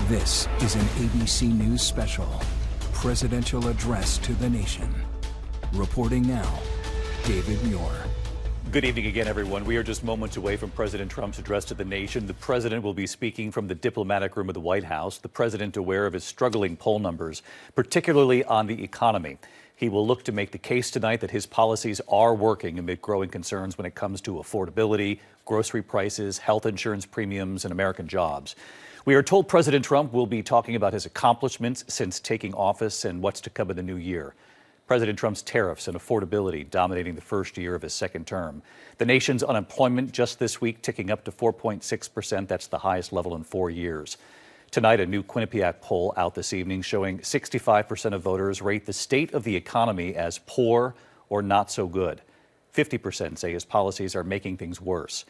This is an ABC News special, Presidential Address to the Nation. Reporting now, David Muir. Good evening again, everyone. We are just moments away from President Trump's address to the nation. The president will be speaking from the diplomatic room of the White House. The president aware of his struggling poll numbers, particularly on the economy. He will look to make the case tonight that his policies are working amid growing concerns when it comes to affordability, grocery prices, health insurance premiums, and American jobs. We are told President Trump will be talking about his accomplishments since taking office and what's to come in the new year. President Trump's tariffs and affordability dominating the first year of his second term. The nation's unemployment just this week ticking up to 4.6%. That's the highest level in 4 years. Tonight, a new Quinnipiac poll out this evening showing 65% of voters rate the state of the economy as poor or not so good. 50% say his policies are making things worse.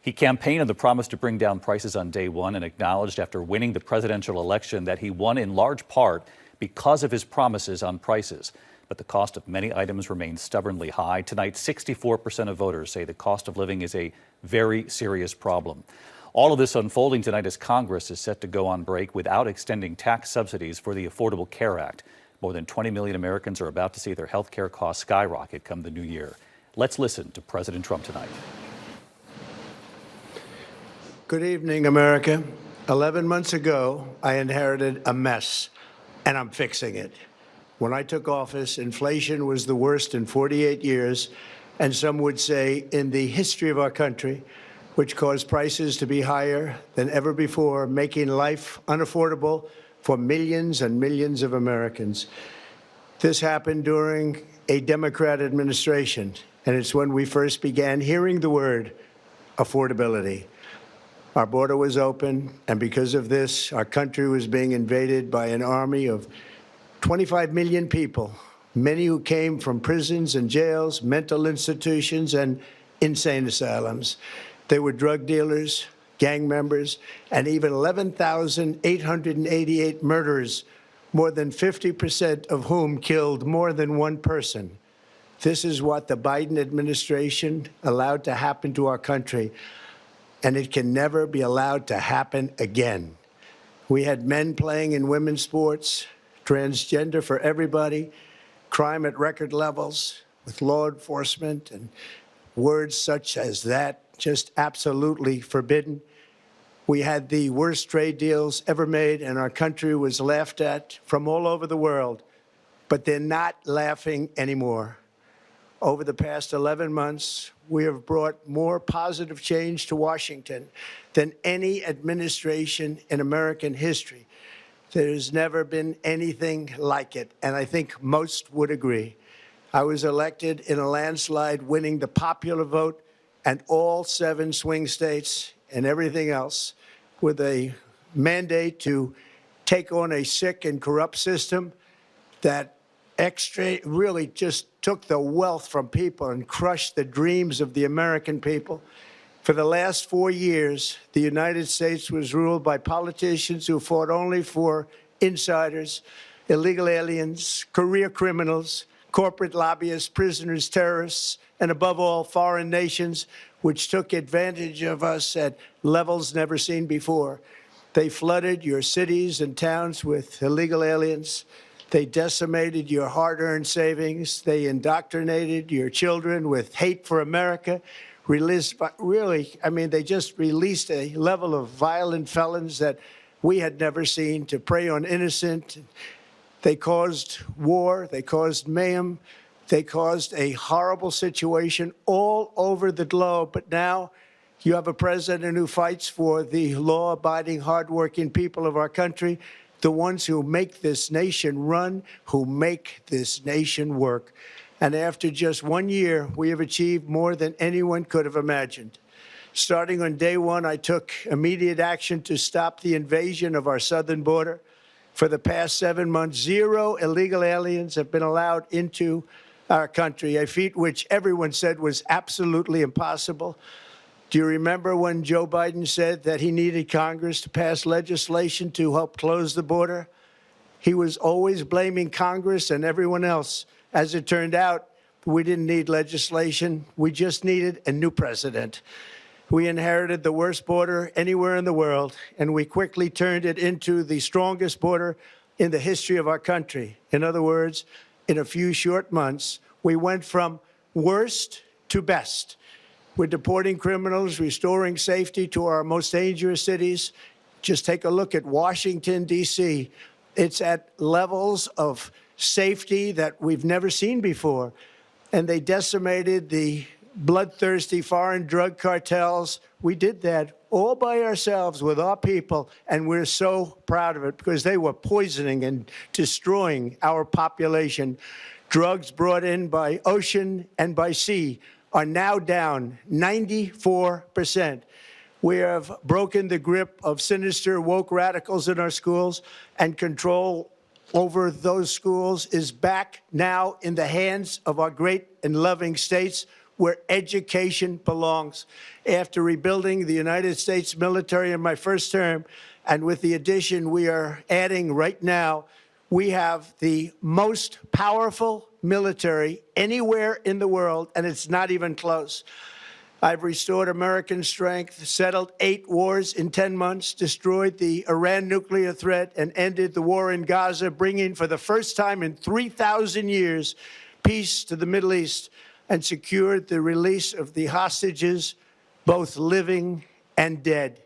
He campaigned on the promise to bring down prices on day one and acknowledged after winning the presidential election that he won in large part because of his promises on prices. But the cost of many items remains stubbornly high. Tonight, 64% of voters say the cost of living is a very serious problem. All of this unfolding tonight as Congress is set to go on break without extending tax subsidies for the Affordable Care Act. More than 20 million Americans are about to see their health care costs skyrocket come the new year. Let's listen to President Trump tonight. Good evening, America. 11 months ago, I inherited a mess, and I'm fixing it. When I took office, inflation was the worst in 48 years, and some would say in the history of our country, which caused prices to be higher than ever before, making life unaffordable for millions and millions of Americans. This happened during a Democrat administration, and it's when we first began hearing the word affordability. Our border was open, and because of this, our country was being invaded by an army of 25 million people, many who came from prisons and jails, mental institutions, and insane asylums. They were drug dealers, gang members, and even 11,888 murderers, more than 50% of whom killed more than one person. This is what the Biden administration allowed to happen to our country, and it can never be allowed to happen again. We had men playing in women's sports, transgender for everybody, crime at record levels with law enforcement, and words such as that just absolutely forbidden. We had the worst trade deals ever made, and our country was laughed at from all over the world, but they're not laughing anymore. Over the past 11 months, we have brought more positive change to Washington than any administration in American history. There's never been anything like it, and I think most would agree. I was elected in a landslide, winning the popular vote and all 7 swing states and everything else, with a mandate to take on a sick and corrupt system that really just took the wealth from people and crushed the dreams of the American people. For the last 4 years, the United States was ruled by politicians who fought only for insiders, illegal aliens, career criminals, corporate lobbyists, prisoners, terrorists, and above all, foreign nations, which took advantage of us at levels never seen before. They flooded your cities and towns with illegal aliens. They decimated your hard-earned savings. They indoctrinated your children with hate for America. They just released a level of violent felons that we had never seen to prey on innocent. They caused war. They caused mayhem. They caused a horrible situation all over the globe. But now you have a president who fights for the law-abiding, hardworking people of our country, the ones who make this nation run, who make this nation work. And after just 1 year, we have achieved more than anyone could have imagined. Starting on day one, I took immediate action to stop the invasion of our southern border. For the past 7 months, 0 illegal aliens have been allowed into our country, a feat which everyone said was absolutely impossible. Do you remember when Joe Biden said that he needed Congress to pass legislation to help close the border? He was always blaming Congress and everyone else. As it turned out, we didn't need legislation. We just needed a new president. We inherited the worst border anywhere in the world, and we quickly turned it into the strongest border in the history of our country. In other words, in a few short months, we went from worst to best. We're deporting criminals, restoring safety to our most dangerous cities. Just take a look at Washington, D.C. It's at levels of safety that we've never seen before. And they decimated the bloodthirsty foreign drug cartels. We did that all by ourselves with our people, and we're so proud of it because they were poisoning and destroying our population. Drugs brought in by ocean and by sea are now down 94%. We have broken the grip of sinister woke radicals in our schools, and control over those schools is back now in the hands of our great and loving states where education belongs. After rebuilding the United States military in my first term, and with the addition we are adding right now, we have the most powerful military anywhere in the world, and it's not even close. I've restored American strength, settled 8 wars in 10 months, destroyed the Iran nuclear threat, and ended the war in Gaza, bringing for the first time in 3,000 years peace to the Middle East, and secured the release of the hostages, both living and dead.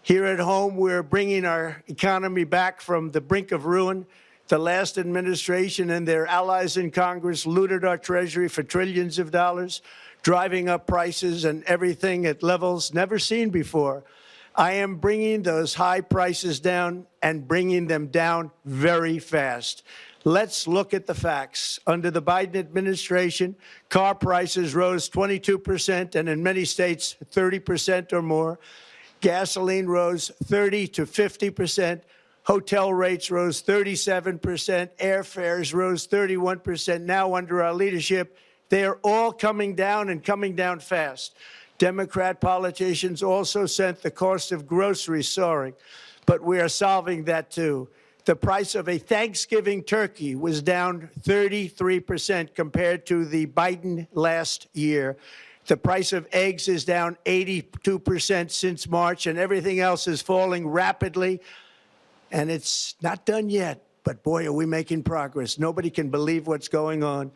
Here at home, we're bringing our economy back from the brink of ruin. The last administration and their allies in Congress looted our Treasury for trillions of dollars, driving up prices and everything at levels never seen before. I am bringing those high prices down and bringing them down very fast. Let's look at the facts. Under the Biden administration, car prices rose 22%, and in many states, 30% or more. Gasoline rose 30 to 50%. Hotel rates rose 37%. Airfares rose 31%. Now, under our leadership, they are all coming down and coming down fast. Democrat politicians also sent the cost of groceries soaring, but we are solving that too. The price of a Thanksgiving turkey was down 33% compared to the Biden last year. The price of eggs is down 82% since March, and everything else is falling rapidly. And it's not done yet, but boy, are we making progress. Nobody can believe what's going on.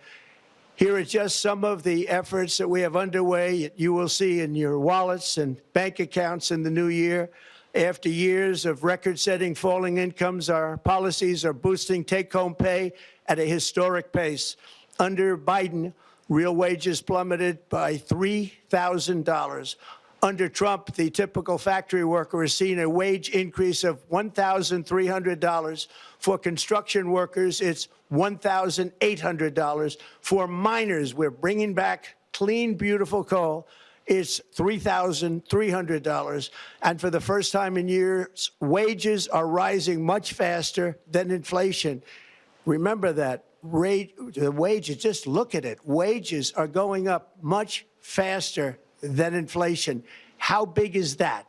Here are just some of the efforts that we have underway. You will see in your wallets and bank accounts in the new year. After years of record-setting falling incomes, our policies are boosting take-home pay at a historic pace. Under Biden, real wages plummeted by $3,000. Under Trump, the typical factory worker has seen a wage increase of $1,300. For construction workers, it's $1,800. For miners, we're bringing back clean, beautiful coal. It's $3,300. And for the first time in years, wages are rising much faster than inflation. Remember that. The wages, just look at it. Wages are going up much faster than inflation. How big is that?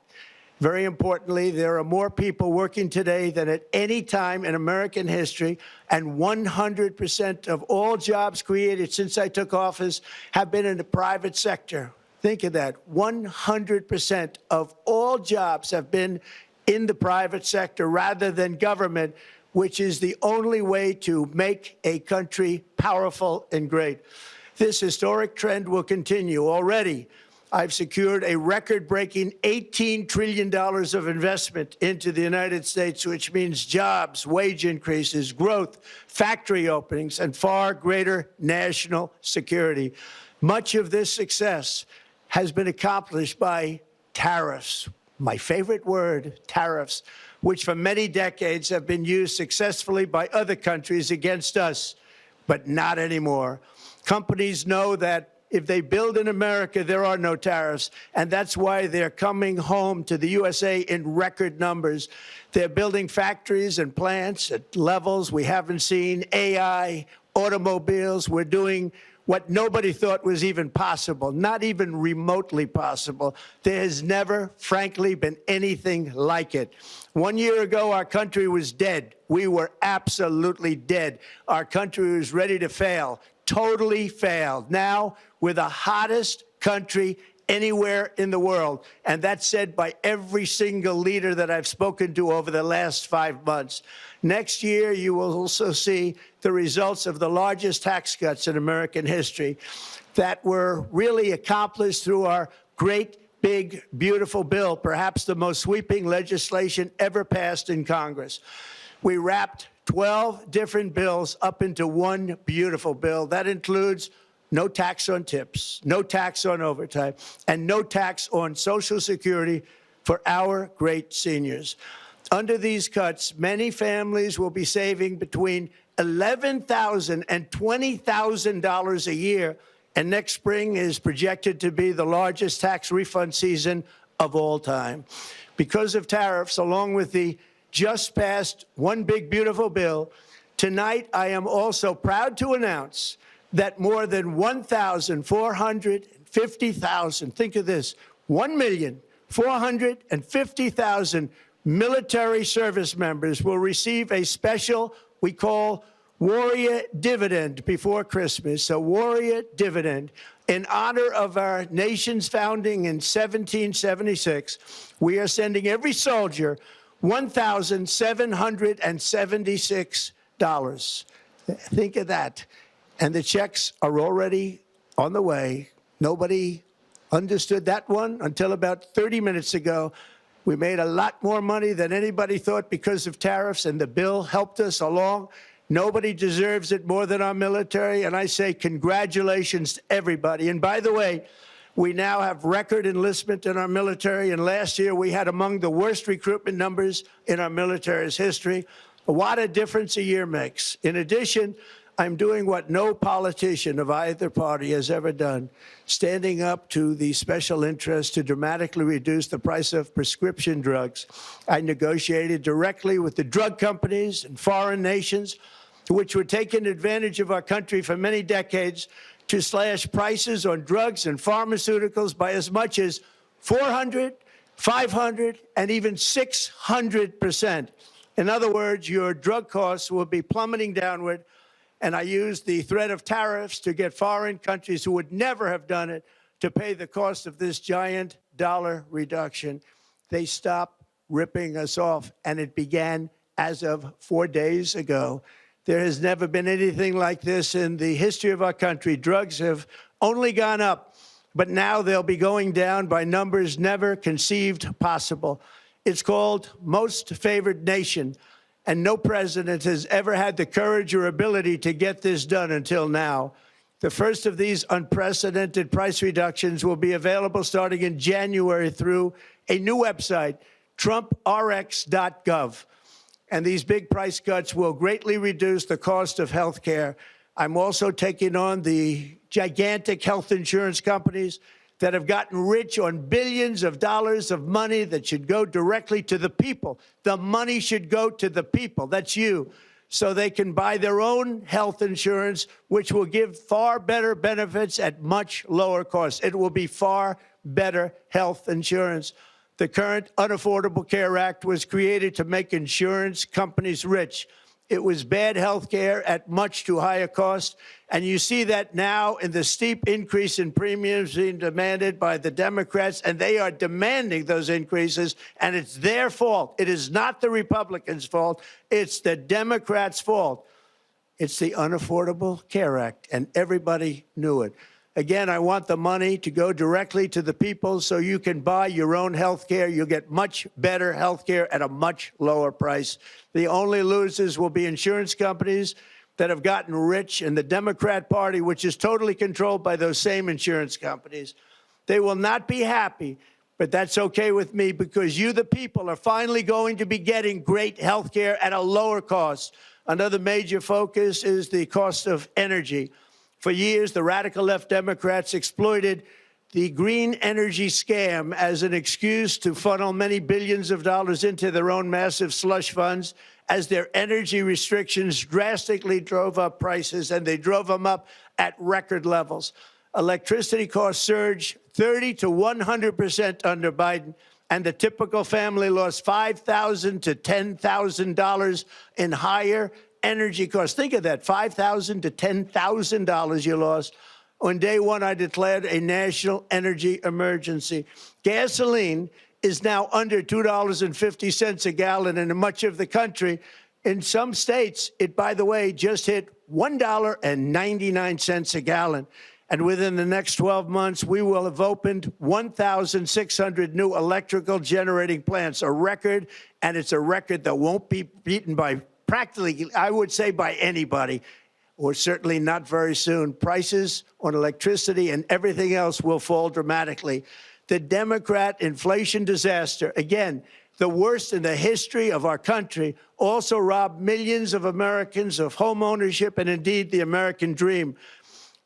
Very importantly, there are more people working today than at any time in American history, and 100% of all jobs created since I took office have been in the private sector. Think of that. 100% of all jobs have been in the private sector rather than government, which is the only way to make a country powerful and great. This historic trend will continue. Already, I've secured a record-breaking $18 trillion of investment into the United States, which means jobs, wage increases, growth, factory openings, and far greater national security. Much of this success has been accomplished by tariffs. My favorite word, tariffs, which for many decades have been used successfully by other countries against us, but not anymore. Companies know that if they build in America, there are no tariffs, and that's why they're coming home to the USA in record numbers. They're building factories and plants at levels we haven't seen, AI, automobiles. We're doing what nobody thought was even possible, not even remotely possible. There has never, frankly, been anything like it. 1 year ago, our country was dead. We were absolutely dead. Our country was ready to fail, totally failed. Now, we're the hottest country anywhere in the world. And that's said by every single leader that I've spoken to over the last 5 months. Next year, you will also see the results of the largest tax cuts in American history that were really accomplished through our great, big, beautiful bill, perhaps the most sweeping legislation ever passed in Congress. We wrapped 12 different bills up into one beautiful bill. That includes no tax on tips, no tax on overtime, and no tax on Social Security for our great seniors. Under these cuts, many families will be saving between $11,000 and $20,000 a year, and next spring is projected to be the largest tax refund season of all time. Because of tariffs, along with the just passed One Big Beautiful Bill, tonight I am also proud to announce that more than 1,450,000, think of this, 1,450,000 military service members will receive a special, we call Warrior Dividend before Christmas, a Warrior Dividend. In honor of our nation's founding in 1776, we are sending every soldier $1,776. Think of that. And the checks are already on the way. Nobody understood that one until about 30 minutes ago. We made a lot more money than anybody thought because of tariffs, and the bill helped us along. Nobody deserves it more than our military, and I say congratulations to everybody. And by the way, we now have record enlistment in our military, and last year we had among the worst recruitment numbers in our military's history. What a difference a year makes. In addition, I'm doing what no politician of either party has ever done, standing up to the special interests to dramatically reduce the price of prescription drugs. I negotiated directly with the drug companies and foreign nations, which were taking advantage of our country for many decades, to slash prices on drugs and pharmaceuticals by as much as 400, 500, and even 600%. In other words, your drug costs will be plummeting downward. And I used the threat of tariffs to get foreign countries who would never have done it to pay the cost of this giant dollar reduction. They stopped ripping us off, and it began as of 4 days ago. There has never been anything like this in the history of our country. Drugs have only gone up, but now they'll be going down by numbers never conceived possible. It's called Most Favored Nation. And no president has ever had the courage or ability to get this done until now. The first of these unprecedented price reductions will be available starting in January through a new website, trumprx.gov. And these big price cuts will greatly reduce the cost of health care. I'm also taking on the gigantic health insurance companies that have gotten rich on billions of dollars of money that should go directly to the people. The money should go to the people, that's you, so they can buy their own health insurance, which will give far better benefits at much lower costs. It will be far better health insurance. The current Unaffordable Care Act was created to make insurance companies rich. It was bad health care at much too high a cost. And you see that now in the steep increase in premiums being demanded by the Democrats, and they are demanding those increases, and it's their fault. It is not the Republicans' fault. It's the Democrats' fault. It's the Unaffordable Care Act, and everybody knew it. Again, I want the money to go directly to the people so you can buy your own health care. You'll get much better health care at a much lower price. The only losers will be insurance companies that have gotten rich, and the Democrat Party, which is totally controlled by those same insurance companies. They will not be happy, but that's okay with me, because you, the people, are finally going to be getting great health care at a lower cost. Another major focus is the cost of energy. For years, the radical left Democrats exploited the green energy scam as an excuse to funnel many billions of dollars into their own massive slush funds, as their energy restrictions drastically drove up prices, and they drove them up at record levels. Electricity costs surged 30 to 100% under Biden, and the typical family lost $5,000 to $10,000 in higher energy costs. Think of that, $5,000 to $10,000 you lost. On day one, I declared a national energy emergency. Gasoline is now under $2.50 a gallon in much of the country. In some states, it, by the way, just hit $1.99 a gallon. And within the next 12 months, we will have opened 1,600 new electrical generating plants, a record, and it's a record that won't be beaten by practically, I would say, by anybody, or certainly not very soon. Prices on electricity and everything else will fall dramatically. The Democrat inflation disaster, again, the worst in the history of our country, also robbed millions of Americans of home ownership and indeed the American dream.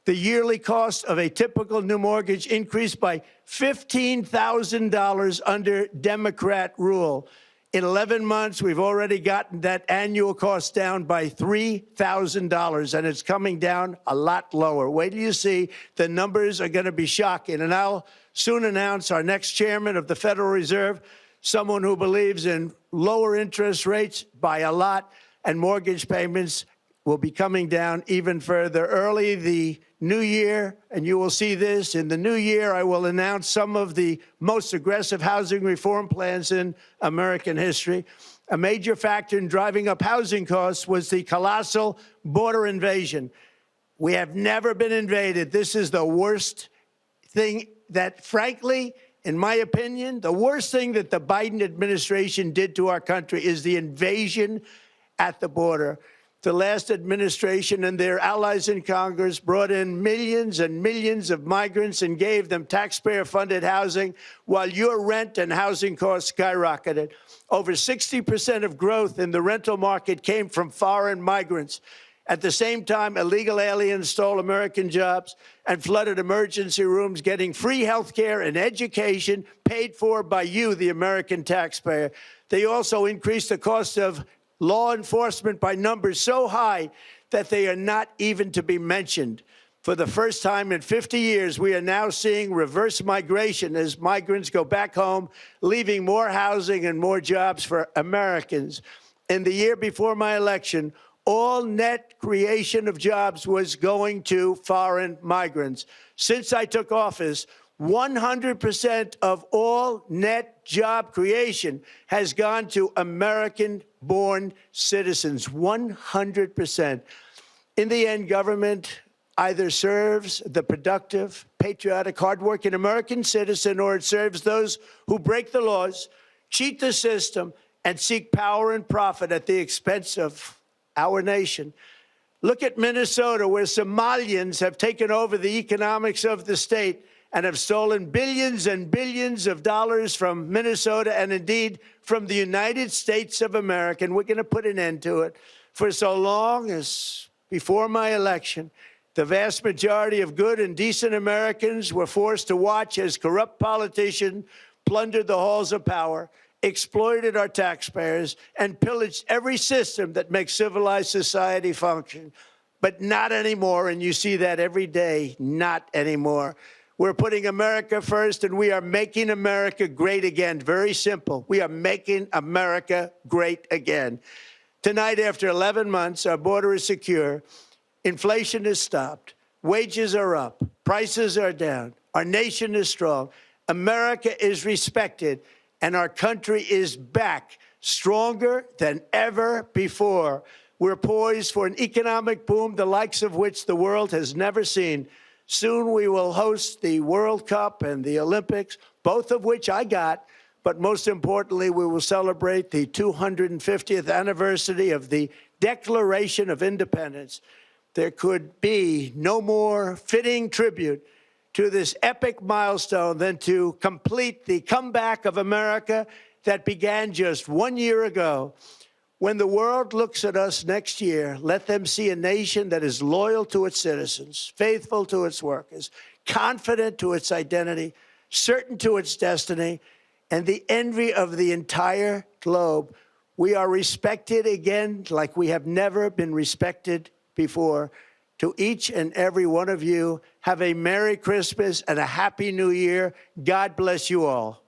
The yearly cost of a typical new mortgage increased by $15,000 under Democrat rule. In 11 months, we've already gotten that annual cost down by $3,000, and it's coming down a lot lower. Wait till you see. The numbers are going to be shocking. And I'll soon announce our next chairman of the Federal Reserve, someone who believes in lower interest rates by a lot, and mortgage payments will be coming down even further. Early the new year, and you will see this, in the new year, I will announce some of the most aggressive housing reform plans in American history. A major factor in driving up housing costs was the colossal border invasion. We have never been invaded. This is the worst thing that, frankly, in my opinion, the worst thing that the Biden administration did to our country is the invasion at the border. The last administration and their allies in Congress brought in millions and millions of migrants and gave them taxpayer-funded housing while your rent and housing costs skyrocketed. Over 60% of growth in the rental market came from foreign migrants. At the same time, illegal aliens stole American jobs and flooded emergency rooms, getting free health care and education paid for by you, the American taxpayer. They also increased the cost of law enforcement by numbers so high that they are not even to be mentioned. For the first time in 50 years, we are now seeing reverse migration as migrants go back home, leaving more housing and more jobs for Americans. In the year before my election, all net creation of jobs was going to foreign migrants. Since I took office, 100% of all net job creation has gone to American-born citizens, 100%. In the end, government either serves the productive, patriotic, hardworking American citizen, or it serves those who break the laws, cheat the system, and seek power and profit at the expense of our nation. Look at Minnesota, where Somalians have taken over the economics of the state and have stolen billions and billions of dollars from Minnesota and indeed from the United States of America. And we're going to put an end to it. For so long as before my election, the vast majority of good and decent Americans were forced to watch as corrupt politicians plundered the halls of power, exploited our taxpayers, and pillaged every system that makes civilized society function. But not anymore, and you see that every day, not anymore. We're putting America first, and we are making America great again. Very simple. We are making America great again. Tonight, after 11 months, our border is secure. Inflation is stopped. Wages are up. Prices are down. Our nation is strong. America is respected, and our country is back, stronger than ever before. We're poised for an economic boom, the likes of which the world has never seen. Soon we will host the World Cup and the Olympics, both of which I got. But most importantly, we will celebrate the 250th anniversary of the Declaration of Independence. There could be no more fitting tribute to this epic milestone than to complete the comeback of America that began just 1 year ago. When the world looks at us next year, let them see a nation that is loyal to its citizens, faithful to its workers, confident to its identity, certain to its destiny, and the envy of the entire globe. We are respected again like we have never been respected before. To each and every one of you, have a Merry Christmas and a Happy New Year. God bless you all.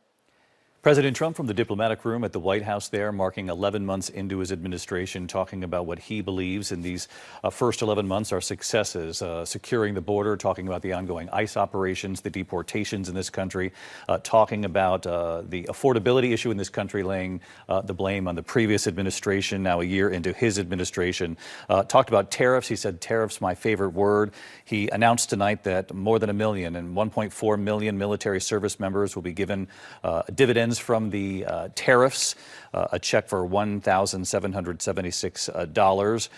President Trump from the diplomatic room at the White House there, marking 11 months into his administration, talking about what he believes in these first 11 months are successes, securing the border, talking about the ongoing ICE operations, the deportations in this country, talking about the affordability issue in this country, laying the blame on the previous administration, now a year into his administration. Talked about tariffs. He said, tariffs, my favorite word. He announced tonight that more than 1 million and 1.4 million military service members will be given dividends from the tariffs, a check for $1,776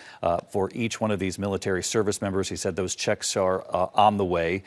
for each one of these military service members. He said those checks are on the way.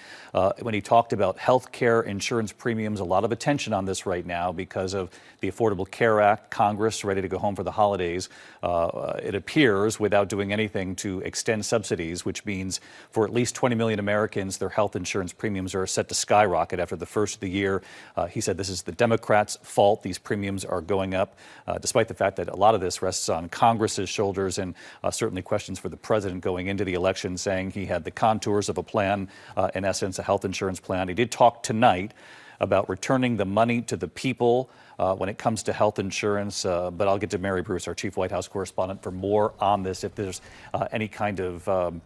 When he talked about health care insurance premiums, a lot of attention on this right now because of the Affordable Care Act. Congress ready to go home for the holidays, it appears, without doing anything to extend subsidies, which means for at least 20 million Americans, their health insurance premiums are set to skyrocket after the first of the year. He said this is the Democrats' fault. These premiums are going up, despite the fact that a lot of this rests on Congress's shoulders, and certainly questions for the president going into the election, saying he had the contours of a plan, in essence, a health insurance plan. He did talk tonight about returning the money to the people when it comes to health insurance. But I'll get to Mary Bruce, our chief White House correspondent, for more on this. If there's any kind of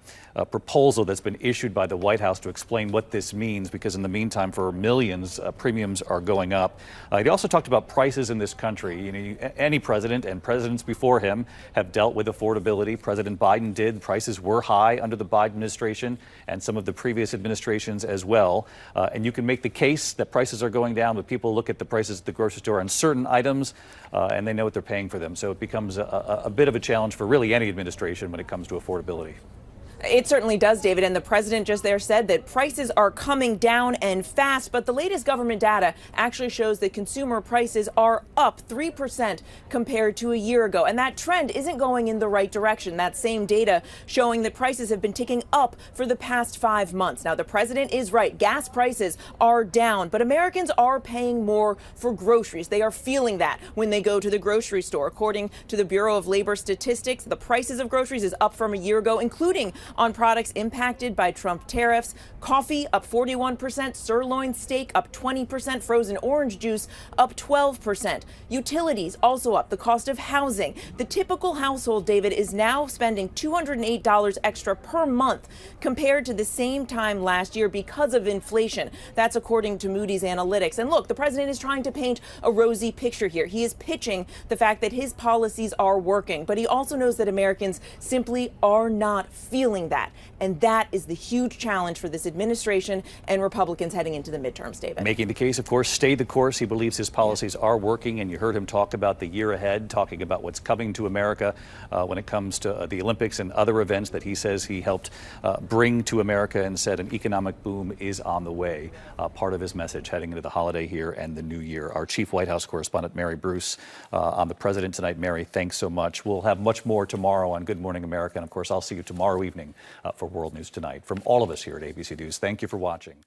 proposal that's been issued by the White House to explain what this means, because in the meantime, for millions, premiums are going up. He also talked about prices in this country. You know, any president and presidents before him have dealt with affordability. President Biden did. Prices were high under the Biden administration and some of the previous administrations as well. And you can make the case that prices are going down, but people look at the prices at the grocery store on certain items, and they know what they're paying for them. So it becomes a bit of a challenge for really any administration when it comes to affordability. It certainly does, David, and the president just there said that prices are coming down and fast, but the latest government data actually shows that consumer prices are up 3% compared to a year ago, and that trend isn't going in the right direction. That same data showing that prices have been ticking up for the past 5 months. Now, the president is right. Gas prices are down, but Americans are paying more for groceries. They are feeling that when they go to the grocery store. According to the Bureau of Labor Statistics, the prices of groceries is up from a year ago, including on products impacted by Trump tariffs. Coffee up 41%, sirloin steak up 20%, frozen orange juice up 12%. Utilities also up, the cost of housing. The typical household, David, is now spending $208 extra per month compared to the same time last year because of inflation. That's according to Moody's Analytics. And look, the president is trying to paint a rosy picture here. He is pitching the fact that his policies are working, but he also knows that Americans simply are not feeling that. And that is the huge challenge for this administration and Republicans heading into the midterms, David. Making the case, of course, stay the course. He believes his policies are working, and you heard him talk about the year ahead, talking about what's coming to America when it comes to the Olympics and other events that he says he helped bring to America, and said an economic boom is on the way. Part of his message heading into the holiday here and the new year. Our chief White House correspondent, Mary Bruce, on the president tonight. Mary, thanks so much. We'll have much more tomorrow on Good Morning America, and of course, I'll see you tomorrow evening for World News Tonight. From all of us here at ABC News, thank you for watching.